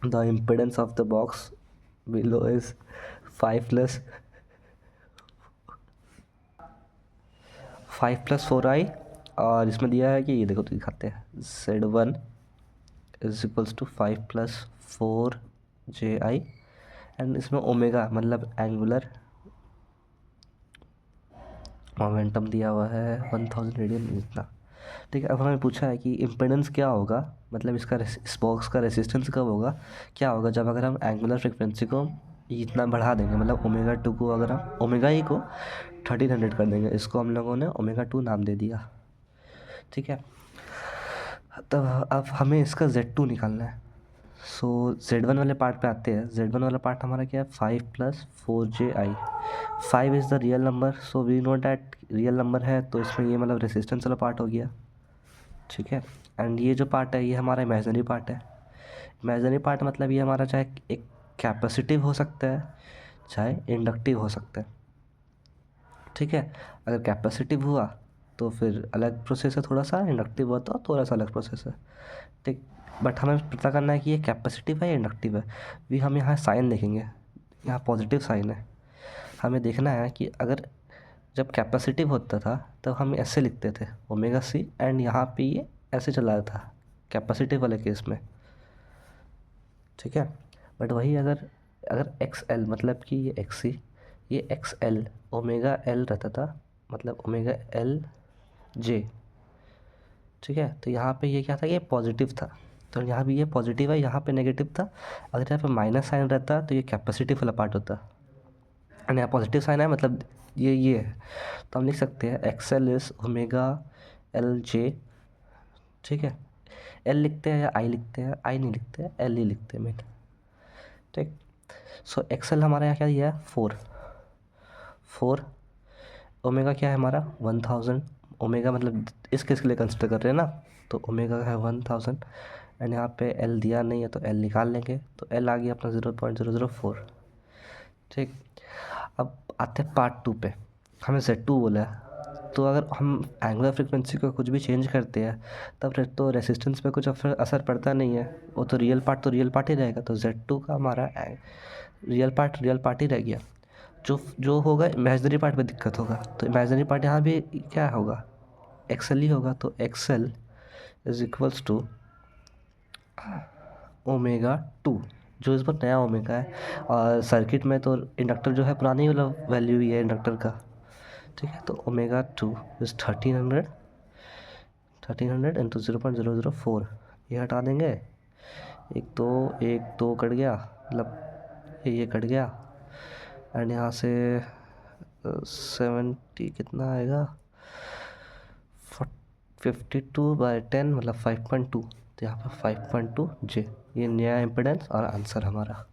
The impedance of the box below is 5 + 4i। और इसमें दिया है कि ये देखो तो दिखाते हैं Z1 is equals to 5 + 4ji। And इसमें ओमेगा मतलब एंगुलर मोमेंटम दिया हुआ है 1000 रेडियन इतना। ठीक है, अब हमें पूछा है कि इम्पिडेंस क्या होगा, मतलब इसका इस बॉक्स का रेसिस्टेंस कब होगा, क्या होगा जब अगर हम एंगुलर फ्रिक्वेंसी को इतना बढ़ा देंगे, मतलब ओमेगा 2 को अगर हम ओमेगा ई को 1300 कर देंगे, इसको हम लोगों ने ओमेगा 2 नाम दे दिया। ठीक है, तब अब हमें इसका Z2 निकालना है। सो Z1 वाले पार्ट पे आते हैं। Z1 वाला पार्ट हमारा क्या है, 5 + 4ji। 5 is the real number, so we know that real number है, तो इसमें ये मतलब रेसिस्टेंस वाला पार्ट हो गया। ठीक है, एंड ये जो पार्ट है ये हमारा इमेजिनरी पार्ट है। इमेजिनरी पार्ट मतलब ये हमारा चाहे एक कैपेसिटिव हो सकता है, चाहे इंडक्टिव हो सकता है। ठीक है, अगर कैपेसिटिव हुआ तो फिर अलग प्रोसेस है थोड़ा सा, इंडक्टिव हुआ तो थोड़ा सा अलग प्रोसेस है। ठीक, बट हमें पता करना है कि ये कैपेसिटिव है या इंडक्टिव है। भी हम यहाँ साइन देखेंगे, यहाँ पॉजिटिव साइन है। हमें देखना है कि अगर जब कैपेसिटिव होता था तब हम ऐसे लिखते थे ओमेगा सी, एंड यहाँ पे ये ऐसे चला था कैपेसिटिव वाले केस में। ठीक है, बट वही अगर अगर एक्स एल मतलब कि ये एक्स सी, ये एक्स एल ओमेगा एल रहता था, मतलब ओमेगा एल जे। ठीक है, तो यहाँ पे ये क्या था, ये पॉजिटिव था, तो यहाँ भी ये पॉजिटिव है, यहाँ पे नेगेटिव था। अगर यहाँ पे माइनस साइन रहता तो ये कैपेसिटिव वाला पार्ट होता, एंड यहाँ पॉजिटिव साइन है मतलब ये है। तो हम लिख सकते हैं x L is omega L J. ठीक है, एल लिखते हैं या आई लिखते हैं, आई नहीं लिखते हैं, एल ही लिखते हैं मेन। ठीक, सो एक्स एल हमारे यहाँ क्या दिया है, 4। ओमेगा क्या है हमारा 1000। ओमेगा मतलब इस केस के लिए कंसिडर कर रहे हैं ना, तो ओमेगा है 1000। एंड यहाँ पे एल दिया नहीं है तो एल निकाल लेंगे, तो एल आ गया अपना 0.004। ठीक, अब आते हैं पार्ट 2 पे। हमें Z2 बोला है, तो अगर हम एंगुलर फ्रिक्वेंसी को कुछ भी चेंज करते हैं तब तो रेसिस्टेंस पे कुछ असर पड़ता नहीं है, वो तो रियल पार्ट ही रहेगा। तो Z2 का हमारा रियल पार्ट ही रह गया। जो जो होगा इमेजिनरी पार्ट में दिक्कत होगा, तो इमेजिनरी पार्ट यहाँ भी क्या होगा, एक्सएल ही होगा। तो XL is equals to omega 2, जो इस पर नया ओमेगा है। और सर्किट में तो इंडक्टर जो है पुरानी वाला वैल्यू ही है इंडक्टर का। ठीक है, तो ओमेगा 2 इज 1300 इंटू 0.004। ये हटा देंगे, एक दो कट गया, मतलब ये कट गया। एंड यहाँ से 70 कितना आएगा, 52/10 मतलब 5.2। तो यहाँ पर 5.2 जे, ये नया इम्पिडेंस और आंसर हमारा।